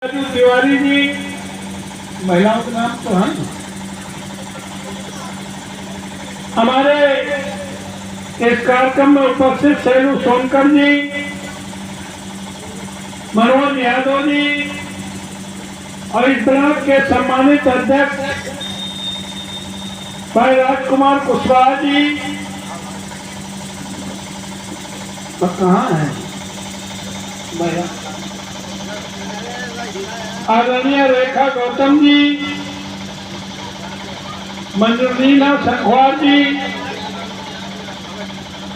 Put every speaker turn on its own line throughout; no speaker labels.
तिवारी जी, महिलाओं के नाम तो हैं। हमारे इस कार्यक्रम में उपस्थित शैलू सोनकर जी, मनोज यादव जी और इस ब्लॉक के सम्मानित अध्यक्ष भाई राजकुमार कुशवाहा जी कहाँ है? आदरणीय रेखा गौतम जी, मंजुलीना संखवार जी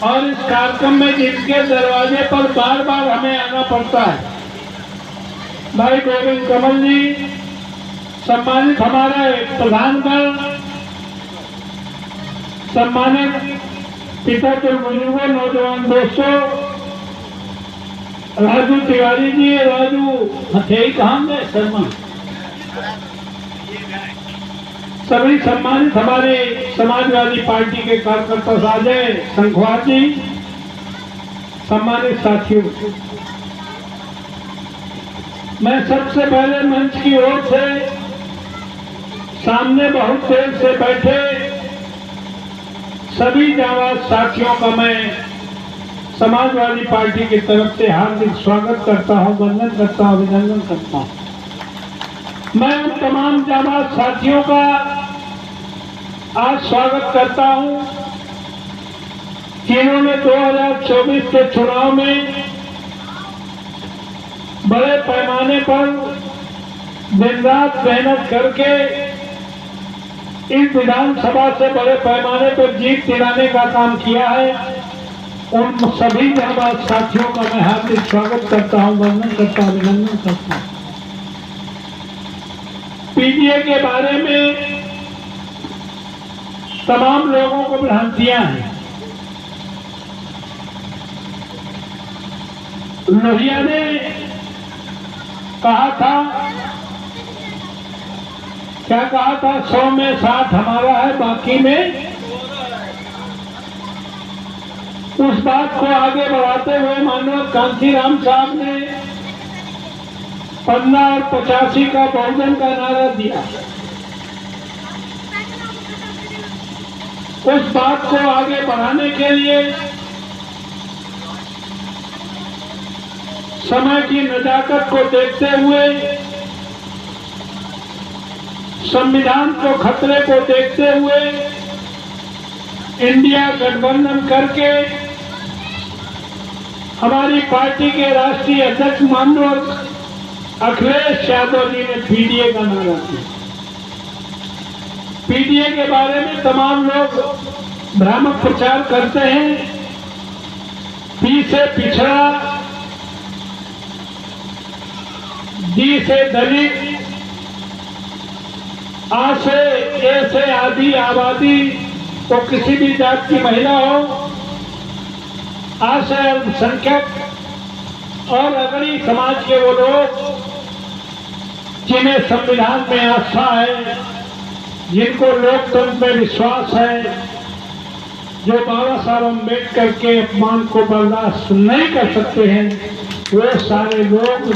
और इस कार्यक्रम में जिनके दरवाजे पर बार बार हमें आना पड़ता है, भाई गोविंद कमल जी, सम्मानित हमारे प्रधानगण, सम्मानित पिता के बुजुर्गों, नौजवान दोस्तों, राजू तिवारी जी, राजू हथेई कहाँ गए शर्मा, सभी सम्मानित हमारे समाजवादी पार्टी के कार्यकर्ता साजय संखवार जी, सम्मानित साथियों, मैं सबसे पहले मंच की ओर से सामने बहुत देर से बैठे सभी जांबाज साथियों का मैं समाजवादी पार्टी की तरफ से हार्दिक स्वागत करता हूं, वंदन करता हूं, अभिनंदन करता हूं। मैं उन तमाम जांबाज साथियों का आज स्वागत करता हूं जिन्होंने 2024 के चुनाव में बड़े पैमाने पर दिन रात मेहनत करके इस विधानसभा से बड़े पैमाने पर जीत दिलाने का काम किया है। उन सभी जांबाज साथियों का मैं हार्दिक स्वागत करता हूं, वंदन करता हूं, अभिनंदन करता हूं। पीडीए के बारे में तमाम लोगों को भ्रांतियां हैं। लोहिया ने कहा था, क्या कहा था, 100 में 60 हमारा है, बाकी में। उस बात को आगे बढ़ाते हुए माननीय कांशीराम साहब ने 15 और 85 का बहुजन का नारा दिया। उस बात को आगे बढ़ाने के लिए समय की नजाकत को देखते हुए, संविधान को खतरे को देखते हुए इंडिया गठबंधन करके हमारी पार्टी के राष्ट्रीय अध्यक्ष माननीय अखिलेश यादव जी ने पीडीए का नारा दिया। पीडीए के बारे में तमाम लोग भ्रामक प्रचार करते हैं। पी से पिछड़ा, डी से दलित, आ से ए से आधी आबादी, तो किसी भी जात की महिला हो, आ से अल्पसंख्यक और अगड़ी समाज के वो लोग जिन्हें संविधान में आस्था है, जिनको लोकतंत्र में विश्वास है, जो बाबा साहब अम्बेडकर के अपमान को बर्दाश्त नहीं कर सकते हैं, वो सारे लोग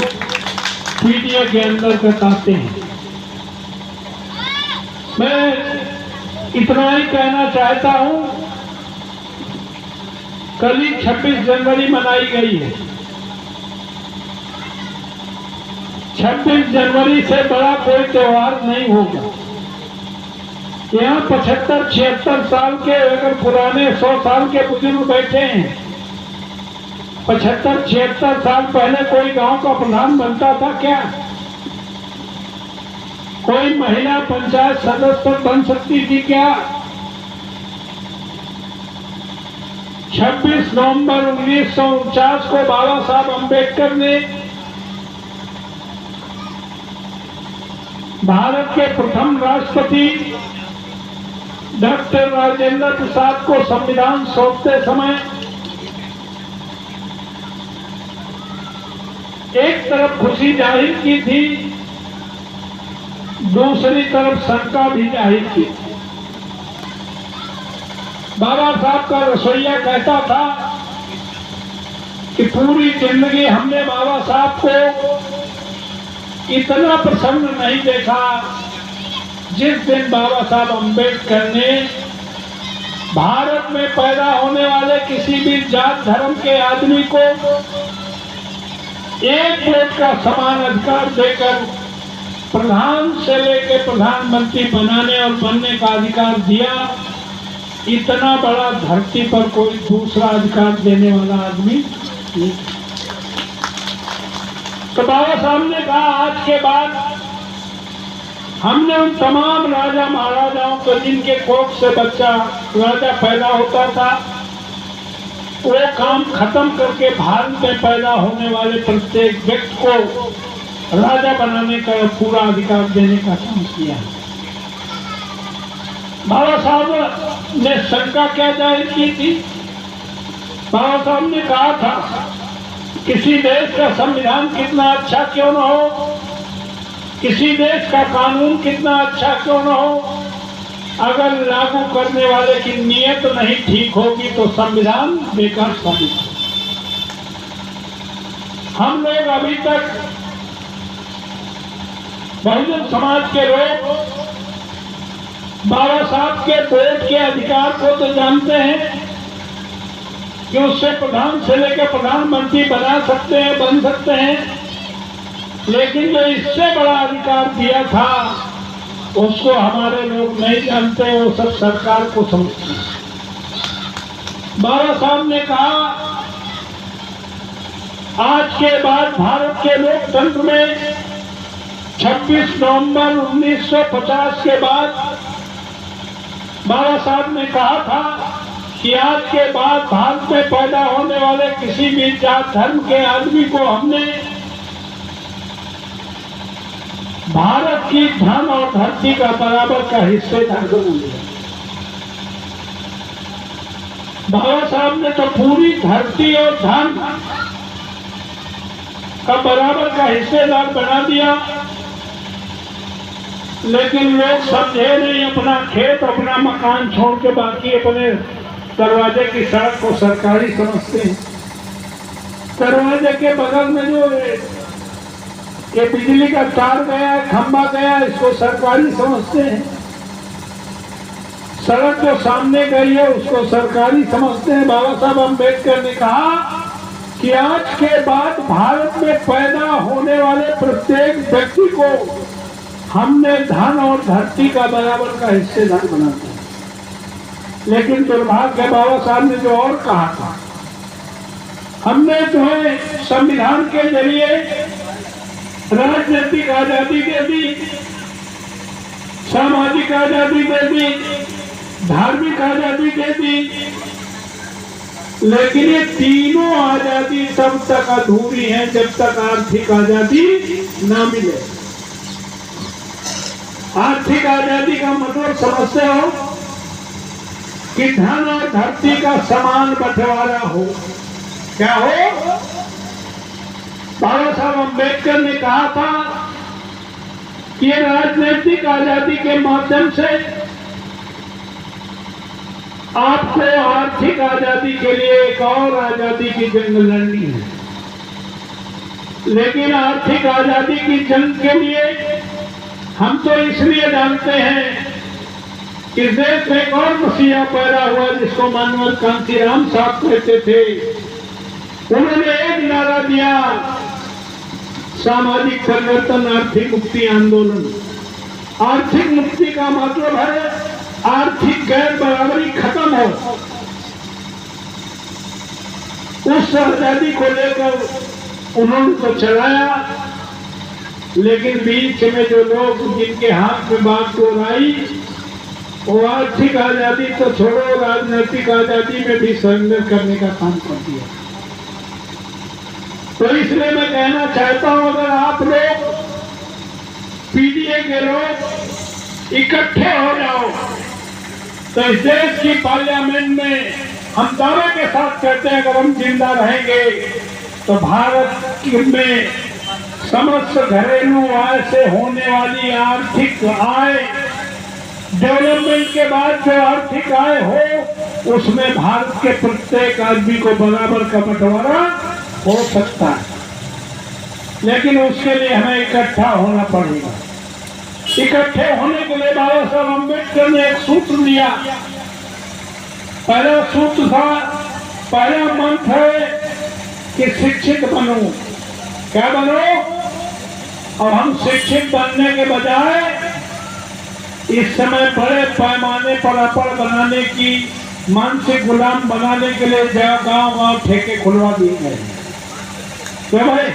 पीडीए के अंतर्गत आते हैं। मैं इतना ही कहना चाहता हूं, कल ही 26 जनवरी मनाई गई है। 26 जनवरी से बड़ा कोई त्योहार नहीं होगा। यहाँ 75-76 साल के, अगर पुराने 100 साल के बुजुर्ग बैठे हैं, 75-76 साल पहले कोई गांव का प्रधान बनता था क्या? कोई महिला पंचायत सदस्य बन सकती थी क्या? 26 नवंबर 1949 को बाबा साहब अम्बेडकर ने भारत के प्रथम राष्ट्रपति डॉक्टर राजेंद्र प्रसाद को संविधान सौंपते समय एक तरफ खुशी जाहिर की थी, दूसरी तरफ शंका भी जाहिर की। बाबा साहब का रसोइया कहता था कि पूरी जिंदगी हमने बाबा साहब को इतना प्रसन्न नहीं देखा जिस दिन बाबा साहब अम्बेडकर ने भारत में पैदा होने वाले किसी भी जात धर्म के आदमी को एक वोट का समान अधिकार देकर प्रधान से लेकर प्रधानमंत्री बनाने और बनने का अधिकार दिया। इतना बड़ा धरती पर कोई दूसरा अधिकार देने वाला आदमी नहीं। तो बाबा साहब ने कहा आज के बाद हमने उन तमाम राजा महाराजाओं को जिनके कोख से बच्चा राजा पैदा होता था वो काम खत्म करके भारत में पैदा होने वाले प्रत्येक व्यक्ति को राजा बनाने का पूरा अधिकार देने का काम किया। बाबा साहब ने शंका क्या जाहिर की थी? बाबा साहब ने कहा था किसी देश का संविधान कितना अच्छा क्यों न हो, किसी देश का कानून कितना अच्छा क्यों न हो, अगर लागू करने वाले की नीयत नहीं ठीक होगी तो संविधान बेकार साबित हो। हम लोग अभी तक बहुजन समाज के लोग बाबा साहब के वोट के अधिकार को तो जानते हैं कि उससे प्रधान से लेकर प्रधानमंत्री बना सकते हैं, बन सकते हैं, लेकिन जो इससे बड़ा अधिकार दिया था उसको हमारे लोग नहीं जानते, वो सब सरकार को समझते हैं। बाबा साहब ने कहा आज के बाद भारत के लोकतंत्र में 26 नवंबर 1950 के बाद बाबा साहब ने कहा था कि आज के बाद भारत में पैदा होने वाले किसी भी जात धर्म के आदमी को हमने भारत की धन और धरती का बराबर का हिस्सेदार बना लिया। बाबा साहब ने तो पूरी धरती और धन का बराबर का हिस्सेदार बना दिया, लेकिन लोग समझे नहीं। अपना खेत अपना मकान छोड़ के बाकी अपने दरवाजे की सड़क को सरकारी समझते हैं। दरवाजे के बगल में जो ये बिजली का तार गया, खंबा गया, इसको सरकारी समझते हैं। सड़क जो सामने गई है उसको सरकारी समझते हैं। बाबा साहब अम्बेडकर ने कहा कि आज के बाद भारत में पैदा होने वाले प्रत्येक व्यक्ति को हमने धन और धरती का बराबर का हिस्सेदार बना दिया। लेकिन दुर्भाग्य बाबा साहब ने जो और कहा था, हमने जो है संविधान के जरिए राजनीतिक आजादी दे दी, सामाजिक आजादी दे दी, धार्मिक आजादी दे दी, लेकिन ये तीनों आजादी तब तक अधूरी है जब तक आर्थिक आजादी ना मिले। आर्थिक आजादी का मतलब समझते हो कि धन और धरती का समान बंटवारा हो। क्या हो? बाबा साहब अम्बेडकर ने कहा था कि राजनीतिक आजादी के माध्यम से आपको आर्थिक आजादी के लिए एक और आजादी की जंग लड़नी है, लेकिन आर्थिक आजादी की जंग के लिए हम तो इसलिए जानते हैं कि देश में एक और मसीहा पैदा हुआ जिसको मानवर कांशीराम साहब कहते थे। उन्होंने एक नारा दिया, सामाजिक परिवर्तन आर्थिक मुक्ति आंदोलन। आर्थिक मुक्ति का मतलब है आर्थिक गैर बराबरी खत्म हो। उस आजादी को लेकर उन्होंने तो चलाया, लेकिन बीच में जो लोग जिनके हाथ में बात को आई वो आर्थिक आजादी तो छोड़ो, राजनीतिक आजादी में भी सरेंडर करने का काम कर दिया। तो इसलिए मैं कहना चाहता हूं, अगर आप लोग पीडीए के लोग इकट्ठे हो जाओ तो इस देश की पार्लियामेंट में हम दावे के साथ कहते हैं, अगर हम जिंदा रहेंगे तो भारत में समस्त घरेलू आय से होने वाली आर्थिक आय, डेवलपमेंट के बाद जो आर्थिक आय हो उसमें भारत के प्रत्येक आदमी को बराबर का बंटवारा हो सकता है। लेकिन उसके लिए हमें इकट्ठा होना पड़ेगा। इकट्ठे होने के लिए बाबा साहब अम्बेडकर ने एक सूत्र दिया। पहला सूत्र था, पहला मंत्र है कि शिक्षित बनो। क्या बनो? और हम शिक्षित बनने के बजाय इस समय बड़े पैमाने पर अपर बनाने की, मानसिक गुलाम बनाने के लिए गांव-गांव ठेके खुलवा दिए गए। तो भाई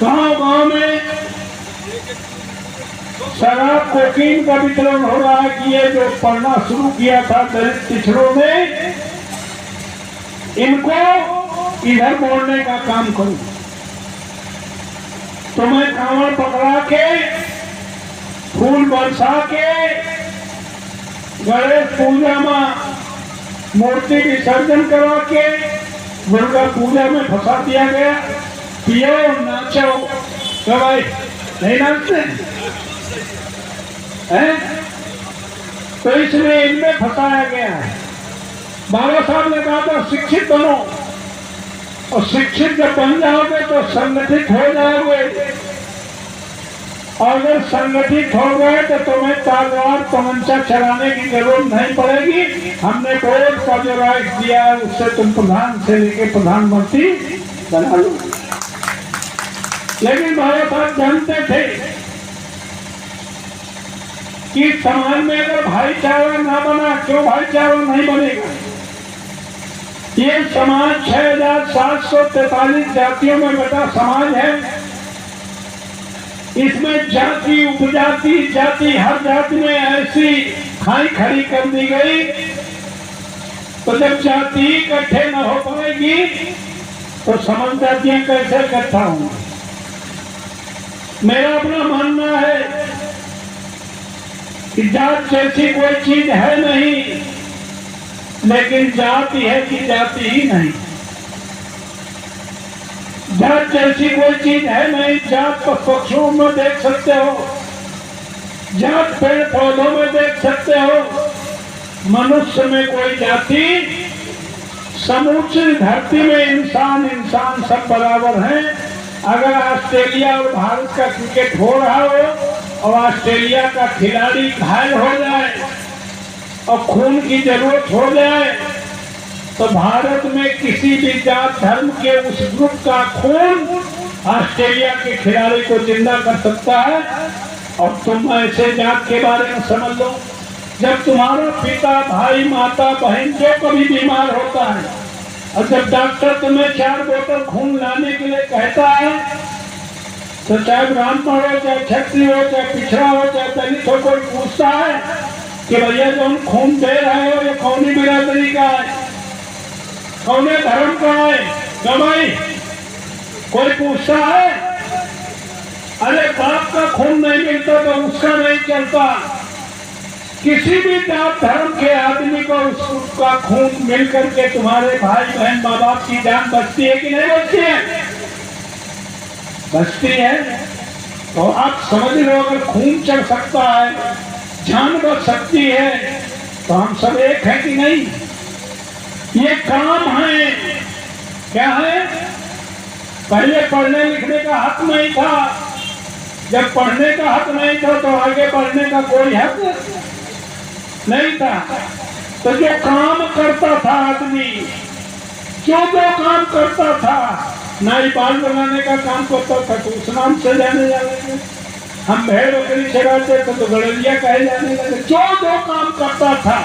गांव-गांव में शराब कोकीन का वितरण हो रहा है कि ये जो पढ़ना शुरू किया था दलित पिछड़ों में, इनको इधर मोड़ने का काम करूं। तो मैं कांवड़ पकड़ा के, फूल बरसा के, गणेश पूजा में मूर्ति विसर्जन करा के दुर्गा पूजा में फंसा दिया गया। पियो नाचो। तो भाई नहीं नाचते हैं? तो इसलिए इनमें फंसाया गया है। बाबा साहब ने कहा था शिक्षित बनो, और शिक्षित जब बन जाओगे तो संगठित हो जाओगे। और अगर संगठित हो गए तो तुम्हें तलवार तमंचा चलाने की जरूरत नहीं पड़ेगी। हमने वोट का जो राइट दिया है उससे तुम प्रधान से लेके प्रधानमंत्री बना लो। लेकिन बाबा साहब जानते थे कि समाज में अगर भाईचारा ना बना, क्यों भाईचारा नहीं बनेगा? ये समाज 6743 जातियों में बटा समाज है। इसमें जाति, उपजाति, जाति, हर जाति में ऐसी खाई खड़ी कर दी गई। तो जब जाति इकट्ठे न हो पाएगी तो समझ जातियां कैसे इकट्ठा होंगी? मेरा अपना मानना है कि जात जैसी कोई चीज है नहीं, लेकिन जाति है कि जाति ही नहीं। जात जैसी कोई चीज है नहीं। जात तो पक्षियों में देख सकते हो, जात पेड़ पौधों में देख सकते हो, मनुष्य में कोई जाति, समूची धरती में इंसान इंसान सब बराबर हैं। अगर ऑस्ट्रेलिया और भारत का क्रिकेट हो रहा हो और ऑस्ट्रेलिया का खिलाड़ी घायल हो जाए और खून की जरूरत हो जाए, तो भारत में किसी भी जात धर्म के उस ग्रुप का खून ऑस्ट्रेलिया के खिलाड़ी को जिंदा कर सकता है। और तुम ऐसे जात के बारे में समझ लो, जब तुम्हारा पिता, भाई, माता, बहन जो कभी बीमार होता है और जब डॉक्टर तुम्हें 4 बोतल खून लाने के लिए कहता है, तो चाहे ब्राह्मण हो, चाहे क्षत्रिय हो, चाहे पिछड़ा हो, चाहे दलित हो, कोई पूछता है कि भैया जो हम खून दे रहे हो ये कौनी बिरादरी का है, कौने धर्म का है? क्या भाई कोई पूछता है? अरे बाप का खून नहीं मिलता तो उसका नहीं चलता। किसी भी जात धर्म के आदमी को उसका खून मिल करके तुम्हारे भाई बहन माँ बाप की जान बचती है कि नहीं बचती है? बचती है। तो आप समझ लो, अगर खून चढ़ सकता है, जान बच सकती है, तो हम सब एक है कि नहीं? ये काम है। क्या है? पहले पढ़ने लिखने का हक नहीं था। जब पढ़ने का हक नहीं था तो आगे बढ़ने का कोई हक नहीं था। तो जो काम करता था आदमी, जो काम करता था, नाई बाल बनाने का काम करता था तो उस नाम से जाने लगे। हम भेड़ बकरी चराते थे तो गड़ेलिया कहे जाने लगे। जो काम करता था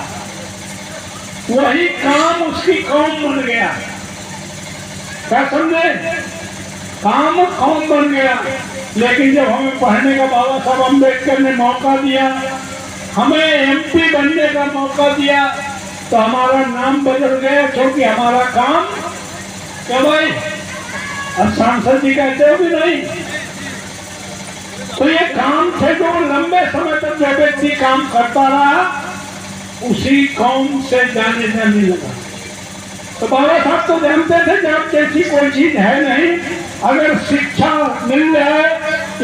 वही काम उसकी कौम बन गया। क्या समझे? काम कौम बन गया। लेकिन जब हमें पढ़ने का बाबा साहब अम्बेडकर ने मौका दिया, हमें एमपी बनने का मौका दिया, तो हमारा नाम बदल गया, क्योंकि हमारा काम क्या भाई? अब सांसद जी कहते हो भी नहीं। तो ये काम थे जो लंबे समय तक जो व्यक्ति काम करता रहा उसी कौम से जाने लगा। तो बाबा साहब तो जानते थे जात जैसी कोई चीज है नहीं। अगर शिक्षा मिल जाए,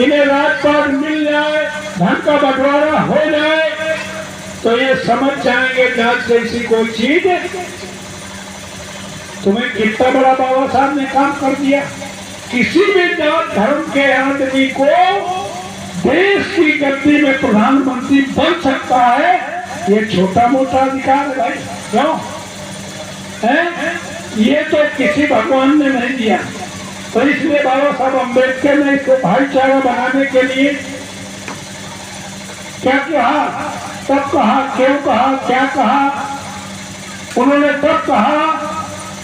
इन्हें राजपाट मिल जाए, धन का बंटवारा हो जाए, तो ये समझ जाएंगे जात जैसी कोई चीज। तुम्हें कितना बड़ा बाबा साहब ने काम कर दिया। किसी भी जात धर्म के आदमी को देश की गद्दी में प्रधानमंत्री बन सकता है, ये छोटा मोटा अधिकार है भाई। क्यों है? ये तो किसी भगवान ने नहीं दिया। तो इसलिए बाबा साहब अम्बेडकर ने इसको भाईचारा बनाने के लिए क्या कहा, तब कहा, क्यों कहा, क्या कहा? उन्होंने तब कहा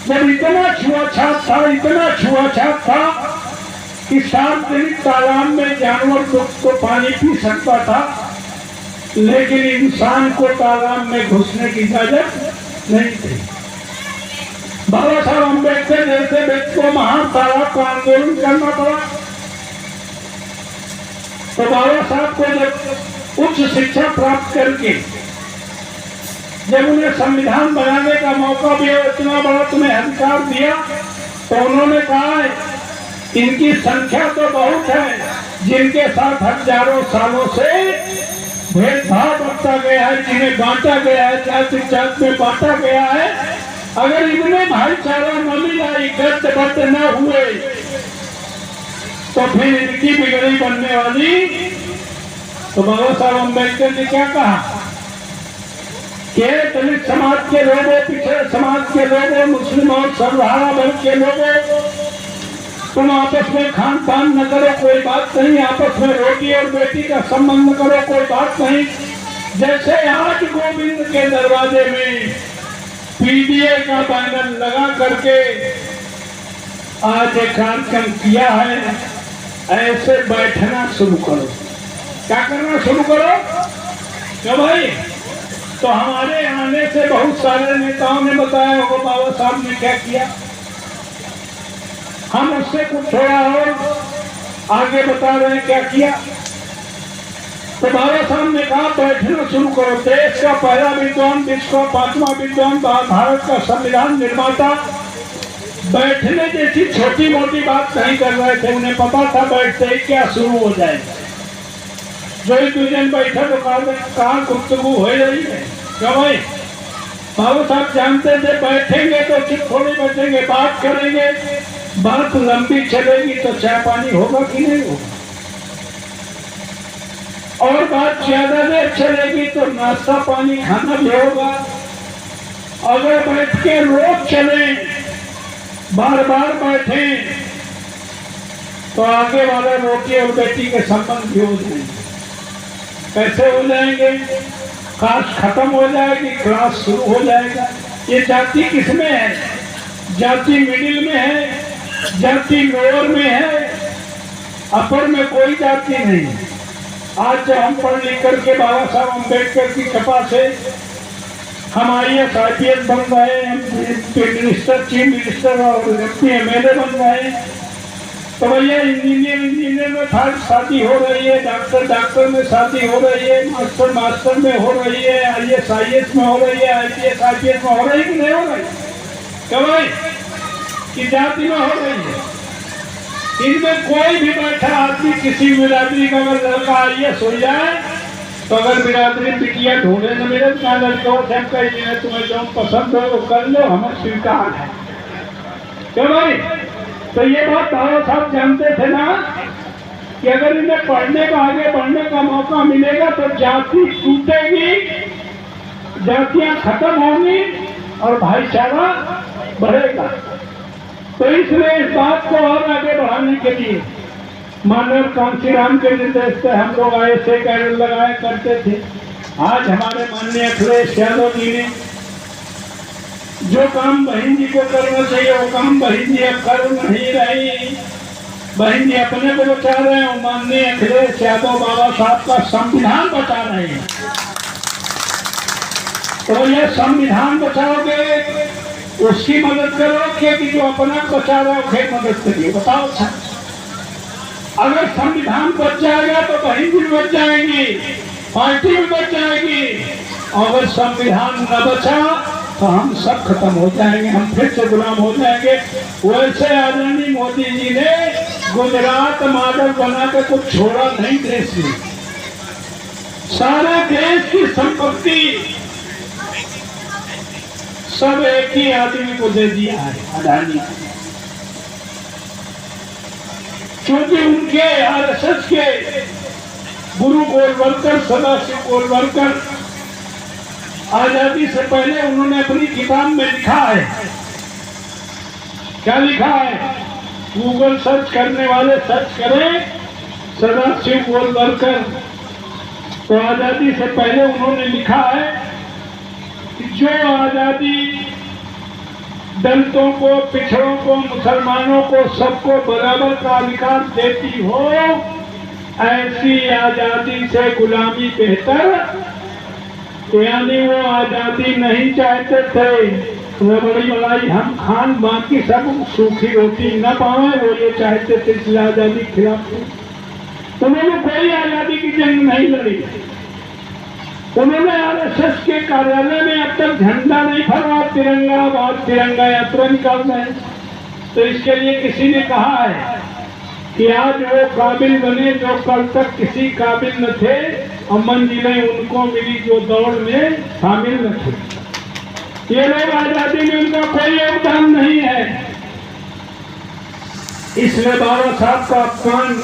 जब इतना छुआछात था, इतना छुआछात था कि सार्वजनिक तालाब में जानवर तो पानी पी सकता था, लेकिन इंसान को तालाब में घुसने की इजाजत नहीं थी। बाबा साहब अम्बेडकर जैसे व्यक्ति को महान तालाब का आंदोलन करना पड़ा। तो बाबा साहब को जब उच्च शिक्षा प्राप्त करके जब उन्हें संविधान बनाने का मौका भी इतना बड़ा तुम्हें अधिकार दिया, तो उन्होंने कहा इनकी संख्या तो बहुत है, जिनके साथ हजारों सालों से भेदभाव बरता गया है, जिन्हें बांटा गया है, जाति जात में बांटा गया है, अगर इनमें भाईचारा न मिला, गद्द न हुए, तो फिर इनकी बिगड़ी बनने वाली। तो बाबा साहब अम्बेडकर ने क्या कहा कि दलित समाज के लोगों, पिछड़े समाज के लोगों, मुस्लिम और सर्वहारा वर्ग के लोगों, तुम आपस में खान पान न करो, कोई बात नहीं, आपस में रोटी और बेटी का संबंध करो, कोई बात नहीं। जैसे आज गोविंद के दरवाजे में पीडीए का बैनर लगा करके आज एक कार्यक्रम किया है, ऐसे बैठना शुरू करो। क्या करना शुरू करो? क्या भाई? तो हमारे आने से बहुत सारे नेताओं ने बताया होगा बाबा साहब ने क्या किया। हम उससे कुछ थोड़ा और आगे बता रहे हैं क्या किया। तो बाबा साहब ने कहा बैठना शुरू करो। देश का पहला विद्वान, विश्व का 5वां विद्वान, भारत का संविधान निर्माता बैठने जैसी छोटी मोटी बात नहीं कर रहे थे। उन्हें पता था बैठते ही क्या शुरू हो जाएगा। जो ही दूजन बैठा तो कहा गुफ्तगू हो रही है। क्या भाई? बाबा साहब जानते थे बैठेंगे तो चुप थोड़ी बैठेंगे, बात करेंगे, बात लंबी चलेगी तो चाय पानी होगा कि नहीं होगा, और बात ज्यादा देर चलेगी तो नाश्ता पानी खाना भी होगा। अगर बैठ के रोज चले, बार बार बैठे, तो आगे वाला रोटी और बेटी के संबंध भी हो जाएंगे। कैसे हो जाएंगे? कास्ट खत्म हो जाएगी, क्लास शुरू हो जाएगा। ये जाति किसमें है? जाति मिडिल में है, जाति लोअर में है, अपर में कोई जाति नहीं। आज जब हम पढ़ लिख करके बाबा साहब अम्बेडकर की कृपा से हम IAS IPS बन गए, मिनिस्टर, चीफ मिनिस्टर और MLA बन गए, तो भैया इंजीनियर में शादी हो रही है, डॉक्टर में शादी हो रही है, मास्टर में हो रही है, IAS में हो रही है, IPS IPS में हो रही है कि नहीं हो रही? क्या भाई? कि जाति में हो रही है। इनमें कोई भी बैठा आदमी किसी बिरादरी का अगर लड़का IAS हो जाए, तो अगर बिरादरी बिटिया ढूंढे न मिले, क्या लड़कों से कहीं तुम्हें जो पसंद हो वो कर लो, हमें स्वीकार है। क्या भाई? तो ये बात बाबा साहब जानते थे ना कि अगर इन्हें पढ़ने का, आगे बढ़ने का मौका मिलेगा तो जाति टूटेगी, जातियां खत्म होंगी और भाईचारा बढ़ेगा। तो इसलिए इस बात को और आगे बढ़ाने के लिए माननीय कांशीराम के निर्देश से हम लोग ऐसे कैडर लगाया करते थे। आज हमारे माननीय अखिलेश यादव जी ने जो काम बहन जी को करना चाहिए वो काम बहन जी अब कर नहीं रही। बहन जी अपने को बचा रहे हैं, माननीय अखिलेश यादव बाबा साहब का संविधान बचा रहे हैं। तो ये संविधान बचाओगे, उसकी मदद करोगे कि जो अपना बचा रहा है उसकी मदद करिए? बताओ अच्छा। अगर संविधान बच जाएगा तो बहन जी बच जाएंगी, पार्टी भी बच जाएगी। अगर संविधान न बचा तो हम सब खत्म हो जाएंगे, हम फिर से गुलाम हो जाएंगे। वैसे आदरणीय मोदी जी ने गुजरात मॉडल बना के कुछ छोड़ा नहीं देश में। सारे देश की संपत्ति सब एक ही आदमी को दे दिया है, अडानी। क्योंकि उनके आरएसएस के गुरु गोलवलकर, सदाशिव गोलवलकर, आजादी से पहले उन्होंने अपनी किताब में लिखा है, क्या लिखा है? गूगल सर्च करने वाले सर्च करें सदाशिव गोलवलकर। तो आजादी से पहले उन्होंने लिखा है कि जो आजादी दलितों को, पिछड़ों को, मुसलमानों को, सबको बराबर का अधिकार देती हो, ऐसी आजादी से गुलामी बेहतर। यानी वो आजादी नहीं चाहते थे रबड़ी मलाई हम खान, बाकी सब सूखी रोटी न पावे, वो ये चाहते थे इसलिए आजादी खिलाफ। उन्होंने कोई आजादी की जंग नहीं लड़ी। उन्होंने आरएसएस के कार्यालय में अब तक झंडा नहीं फहराया, तिरंगा बाद तिरंगा यात्रा निकाल रहे हैं। तो इसके लिए किसी ने कहा है कि आज वो काबिल बने जो कल तक किसी काबिल न थे, और मंजिलें उनको मिली जो दौड़ में शामिल न थे। ये लोग आजादी में उनका कोई योगदान नहीं है। इसलिए बाबा साहब का अपमान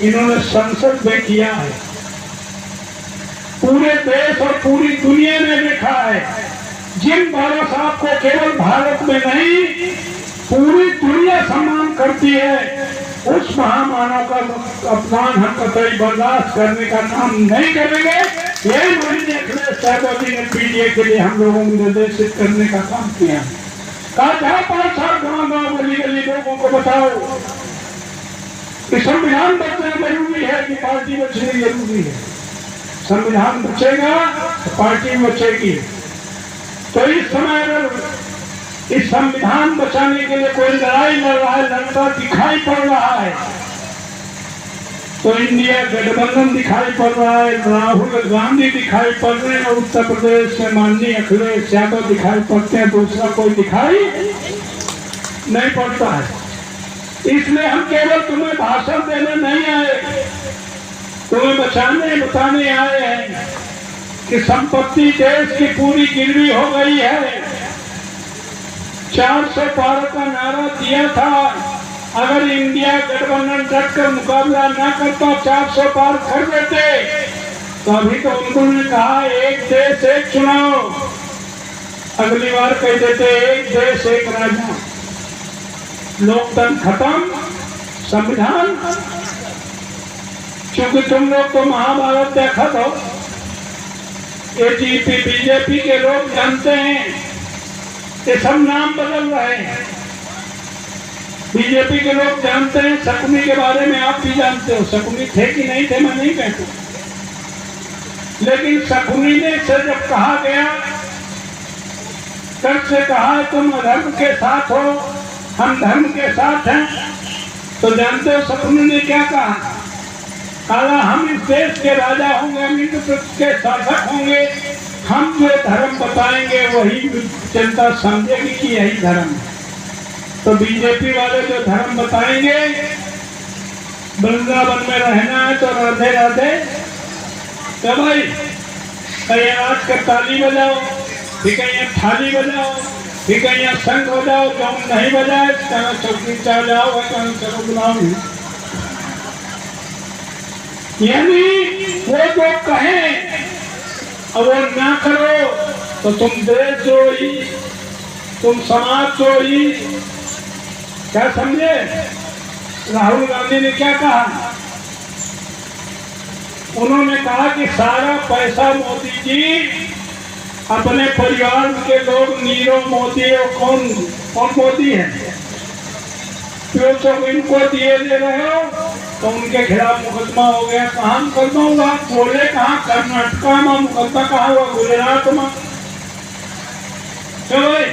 इन्होंने संसद में किया है। पूरे देश और पूरी दुनिया ने देखा है, जिन बाबा साहब को केवल भारत में नहीं पूरी दुनिया सम्मान करती है, उस महामानव का अपमान हम कतई बर्दाश्त करने का काम नहीं करेंगे। यही महीने अखिलेश यादव जी ने पीडीए के लिए हम लोगों को निर्देशित करने का काम किया। कहा जहाँ 5 साल गाँव गली गली लोगों को बताओ कि संविधान बचना जरूरी है कि पार्टी बचनी जरूरी है। संविधान बचेगा तो पार्टी बचेगी। तो इस समय अगर इस संविधान बचाने के लिए कोई लड़ाई लड़ रहा है, लड़ता दिखाई पड़ रहा है, तो इंडिया गठबंधन दिखाई पड़ रहा है, राहुल गांधी दिखाई पड़ रहे हैं, उत्तर प्रदेश में माननीय अखिलेश यादव दिखाई पड़ते हैं, दूसरा कोई दिखाई नहीं पड़ता है। इसलिए हम केवल तुम्हें भाषण देने नहीं आए, तुम्हें बताने आए हैं कि संपत्ति देश की पूरी गिरवी हो गई है। 400 पार का नारा दिया था, अगर इंडिया गठबंधन डटकर मुकाबला न करता 400 पार कर देते, तो अभी तो उन्होंने कहा एक देश एक चुनाव, अगली बार कह देते एक देश एक राजा। लोकतंत्र खत्म, संविधान। क्योंकि तुम लोग तो महाभारत देखा तो एजीपी बीजेपी के लोग जानते हैं, ये सब नाम बदल रहे हैं। बीजेपी के लोग जानते हैं, शकुनी के बारे में आप भी जानते हो, शकुनी थे कि नहीं थे मैं नहीं कहता, लेकिन शकुनी ने से जब कहा गया, तब से कहा तुम धर्म के साथ हो, हम धर्म के साथ हैं, तो जानते हो शकुनी ने क्या कहा? कहा हम इस देश के राजा होंगे, हम इस के शासक होंगे, हम जो धर्म बताएंगे वही जनता समझेगी कि यही धर्म है। तो बीजेपी वाले जो धर्म बताएंगे, वृंदावन में रहना है तो राधे राधे, तो भाई कहीं आज का ताली बजाओ, फिर कहीं थाली बजाओ, फिर कहीं शंख बजाओ, जो नहीं बजाए कहीं चौकी चाह जाओ, कहीं चलो बुलाओ। यानी वो जो कहें और वो ना करो तो तुम देश चोरी, तुम समाज चोरी, क्या समझे? राहुल गांधी ने क्या कहा? उन्होंने कहा कि सारा पैसा मोदी जी अपने परिवार के लोग, नीरव मोदी और कौन मोदी है, तो इनको दिए दे रहे हो, तो उनके खिलाफ मुकदमा हो गया। कहाँ मुकदमा हुआ? बोले कहाँ? कर्नाटका में मुकदमा कहाँ हुआ? गुजरात में। तो भाई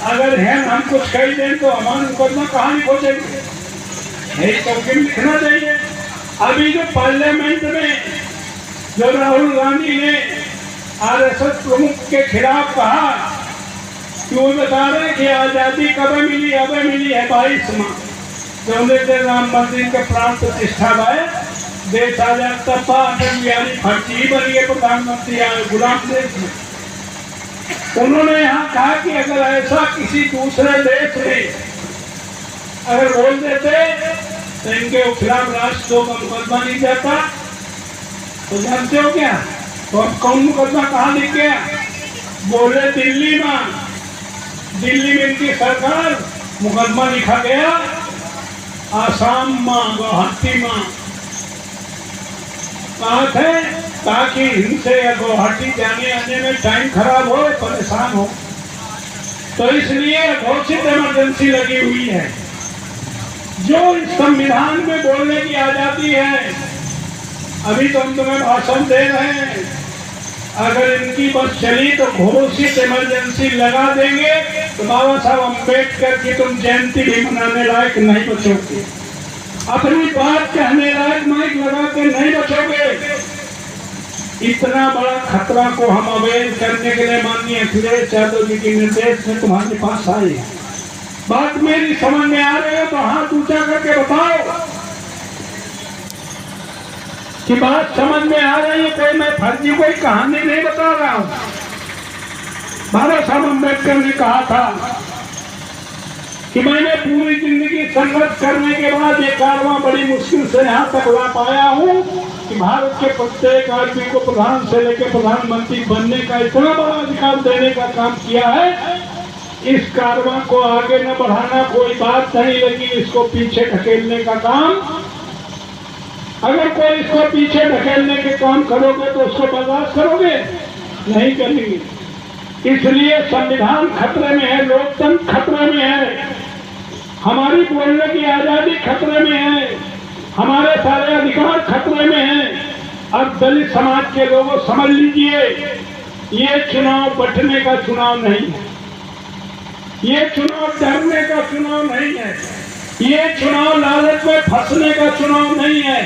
अगर है हम कुछ कह दें तो हमारा मुकदमा कहाँ नहीं खोजेंगे? यही तो लिखना चाहिए। अभी जो पार्लियामेंट में जो राहुल गांधी ने आरएसएस प्रमुख के खिलाफ कहा कि वो बता रहे कि आजादी कब मिली? अब मिली है 22 में, जो राम मंदिर के प्राण प्रतिष्ठा है, देश आजाद तब था, अटल बिहारी फर्जी बन गए प्रधानमंत्री गुलाम देश में। उन्होंने यहाँ कहा कि अगर ऐसा किसी दूसरे देश में अगर बोल देते तो इनके खिलाफ राष्ट्र का मुकदमा नहीं जाता। तो जानते हो क्या? तो अब कौन मुकदमा कहाँ लिख गया? बोले दिल्ली में इनकी सरकार मुकदमा लिखा गया आसाम में, गुवाहाटी में। कहा थे ताकि इनसे गुवाहाटी जाने आने में टाइम खराब हो, परेशान हो, तो इसलिए घोषित इमरजेंसी लगी हुई है। जो इस संविधान में बोलने की आजादी है, अभी तो हम तुम्हें भाषण दे रहे हैं, अगर इनकी बस चली तो घोषित इमरजेंसी लगा देंगे तो बाबा साहब अम्बेडकर की तुम जयंती भी मनाने लायक नहीं बचोगे, अपनी बात कहने लायक माइक लगा के नहीं बचोगे। इतना बड़ा खतरा को हम अवैध करने के लिए माननीय अखिलेश यादव जी के निर्देश में तुम्हारे पास आए। बात मेरी समझ में आ रही है तो हाथ ऊंचा करके बताओ कि बात समझ में आ रही है। कोई मैं फर्जी कोई कहानी नहीं बता रहा हूं। बाबा साहब अम्बेडकर ने कहा था कि मैंने पूरी जिंदगी संघर्ष करने के बाद ये कारवां बड़ी मुश्किल से यहाँ तक ला पाया हूँ कि भारत के प्रत्येक आदमी को प्रधान से लेकर प्रधानमंत्री बनने का इतना बड़ा अधिकार देने का काम किया है। इस कारवां को आगे न बढ़ाना कोई बात नहीं, लेकिन इसको पीछे ढकेलने का काम, अगर कोई इसको पीछे ढकेलने के काम करोगे तो उसको बर्दाश्त करोगे? नहीं करेंगे। इसलिए संविधान खतरे में है, लोकतंत्र खतरे में है, हमारी बोलने की आजादी खतरे में है, हमारे सारे अधिकार खतरे में हैं। अब दलित समाज के लोगों समझ लीजिए, ये चुनाव बंटने का चुनाव नहीं है, ये चुनाव डरने का चुनाव नहीं है, ये चुनाव लालच में फंसने का चुनाव नहीं है।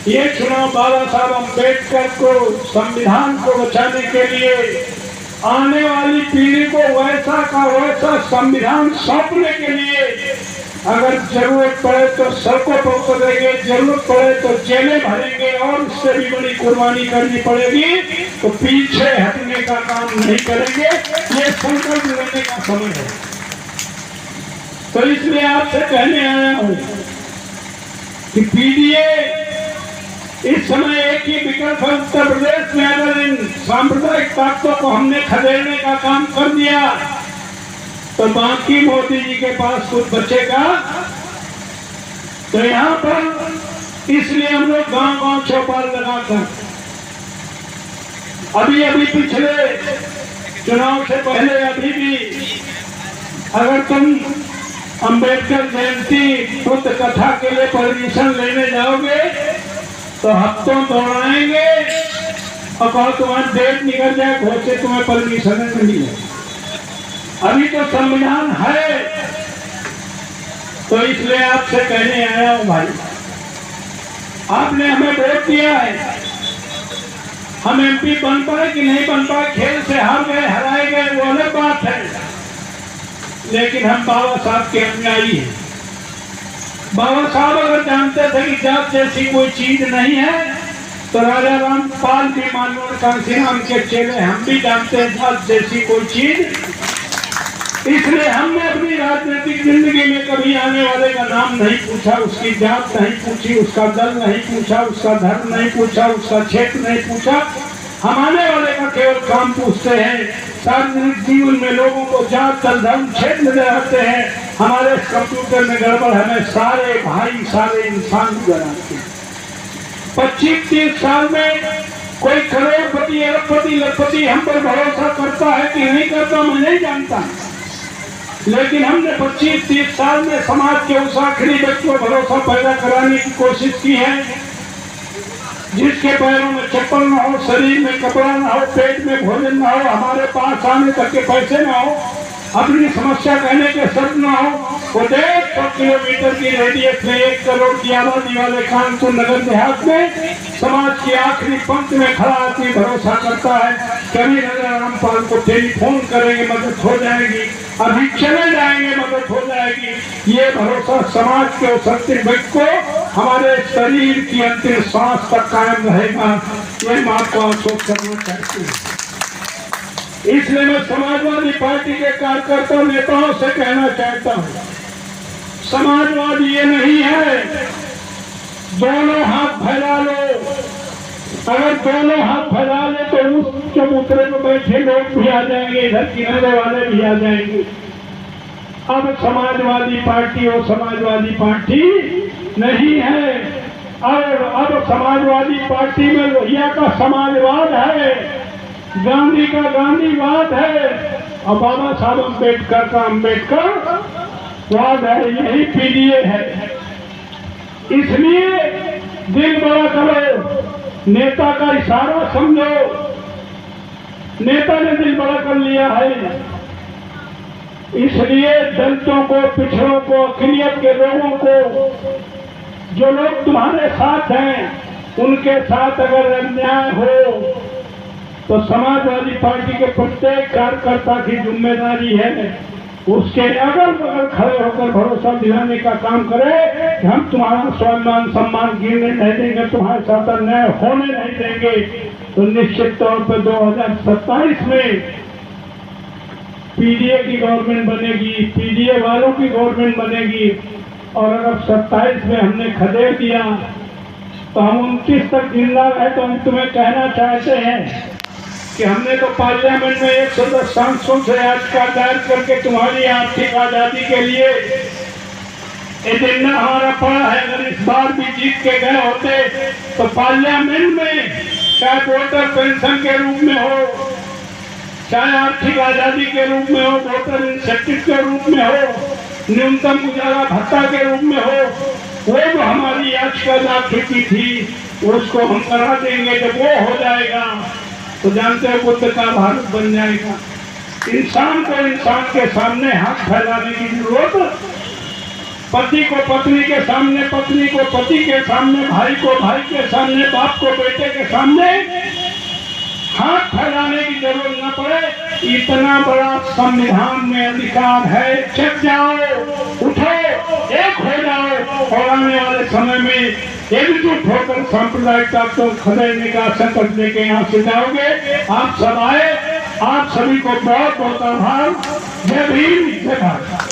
ये चुनाव बाबा साहब अम्बेडकर को, संविधान को बचाने के लिए, आने वाली पीढ़ी को वैसा का वैसा संविधान सौंपने के लिए, अगर जरूरत पड़े तो सड़कों पर उतरेंगे, जरूरत पड़े तो जेलें भरेंगे और उससे भी बड़ी कुर्बानी करनी पड़ेगी, तो पीछे हटने का काम नहीं करेंगे। ये संकल्प लेने का समय है। तो इसलिए आपसे कहने आया हूं कि पीडीए इस समय एक ही विकल्प है उत्तर प्रदेश में। अगर इन सांप्रदायिक ताकतों को हमने खदेड़ने का काम कर दिया तो बाकी मोदी जी के पास कुछ बचेगा? तो यहाँ पर इसलिए हम लोग गांव-गांव चौपाल लगाकर, अभी पिछले चुनाव से पहले अभी भी अगर तुम अंबेडकर जयंती बुद्ध कथा के लिए परमिशन लेने जाओगे तो हफ्तों दौड़ाएंगे और कहो तुम्हारी डेट निकल जाए, घर से तुम्हें परमिशन नहीं मिले। अभी तो संविधान है। तो इसलिए आपसे कहने आया हूं भाई, आपने हमें वोट दिया है, हम एमपी बन पाए कि नहीं बन पाए, खेल से हार गए हराए गए वो अलग बात है, लेकिन हम बाबा साहब के अनुयायी हैं। बाबा साहब अगर जानते थे कि जात जैसी कोई चीज नहीं है तो राजा रामपाल भी मानवर कांसीराम के चेले, हम भी जानते हैं जात जैसी कोई चीज। इसलिए हमने अपनी राजनीतिक जिंदगी में कभी आने वाले का नाम नहीं पूछा, उसकी जात नहीं पूछी, उसका दल नहीं पूछा, उसका धर्म नहीं पूछा, उसका क्षेत्र नहीं पूछा। हम आने वाले का केवल काम पूछते हैं। सार्वजनिक जीवन में लोगों को जात दल धर्म क्षेत्र में रहते हैं, हमारे कंप्यूटर में गड़बड़, हमें सारे भाई सारे इंसान बनाते हैं। 25-30 साल में कोई करोड़पति अरबपति लखपति हम पर भरोसा करता है कि नहीं करता मैं नहीं जानता, लेकिन हमने 25-30 साल में समाज के उस आखिरी व्यक्ति को भरोसा पैदा कराने की कोशिश की है जिसके पैरों में चप्पल न हो, शरीर में कपड़ा न हो, पेट में भोजन न हो, हमारे पास आने तक के पैसे न हो, अपनी समस्या कहने के शब्द न हो। वो 150 किलोमीटर की रेडियस में 1 करोड़ की आबादी वाले कानपुर नगर देहात में समाज की आखिरी पंक्ति में खड़ा आदमी भरोसा करता है कभी राजा रामपाल को टेलीफोन करेंगे मदद हो जाएगी, अभी चले जाएंगे मदद हो जाएगी। ये भरोसा समाज के उस अंतिम व्यक्ति को हमारे शरीर की अंतिम सांस तक कायम रहेगा। ये बात को आप सोच करना चाहती हूँ। इसलिए मैं समाजवादी पार्टी के कार्यकर्ता नेताओं से कहना चाहता हूँ, समाजवाद ये नहीं है दोनों हाथ फैला लो। अगर दोनों हाथ फैला ले तो उस चबूतरे में बैठे लोग भी आ जाएंगे, इधर किनारे वाले भी आ जाएंगे। अब समाजवादी पार्टी और समाजवादी पार्टी नहीं है। और अब समाजवादी पार्टी में लोहिया का समाजवाद है, गांधी का गांधीवाद है और बाबा साहब अम्बेडकर का अम्बेडकरवाद है। यही पीडीए है। इसलिए दिल बड़ा करो, नेता का इशारा समझो। नेता ने दिल बड़ा कर लिया है, इसलिए दलितों को, पिछड़ों को, अक़लियत के लोगों को, जो लोग तुम्हारे साथ हैं, उनके साथ अगर अन्याय हो तो समाजवादी पार्टी के प्रत्येक कार्यकर्ता की जिम्मेदारी है उसके अगल बगल खड़े होकर भरोसा दिलाने का काम करे कि हम तुम्हारा स्वाभिमान सम्मान गिरने नहीं देंगे, तुम्हारे साथ अन्याय होने नहीं देंगे। तो निश्चित तौर पर 2027 में पीडीए की गवर्नमेंट बनेगी, पीडीए वालों की गवर्नमेंट बनेगी। और अगर 27 में हमने खदेड़ दिया तो हम 29 तक जिंदा रहे तो हम तुम्हें कहना चाहते हैं कि हमने तो पार्लियामेंट में 110 सांसदों से याचिका दायर करके तुम्हारी आर्थिक आजादी के लिए एजेंडा हमारा पड़ा है। अगर इस बार भी जीत के गए होते तो पार्लियामेंट में चाहे वोटर पेंशन के रूप में हो, चाहे आर्थिक आजादी के रूप में हो, वोटर इंसेंटिव के रूप में हो, न्यूनतम गुजारा भत्ता के रूप में हो, वो जो हमारी याचिका दाखिल की थी उसको हम करा देंगे। जब वो हो जाएगा तो जानते हो बुद्ध का भारत बन जाएगा। इंसान को इंसान के सामने हाथ फैलाने की जरूरत, पति को पत्नी के सामने, पत्नी को पति के सामने, भाई को भाई के सामने, बाप को बेटे के सामने हाथ फैलाने की जरूरत न पड़े। इतना बड़ा संविधान में अधिकार है। चक जाओ, उठो, एक हो जाओ और आने वाले समय में एकजुट होकर सांप्रदायिकता को खदेड़ने का संकल्प लेके यहाँ से जाओगे। आप सब आए, आप सभी को बहुत बहुत आभार। जय भीम, जय भारत।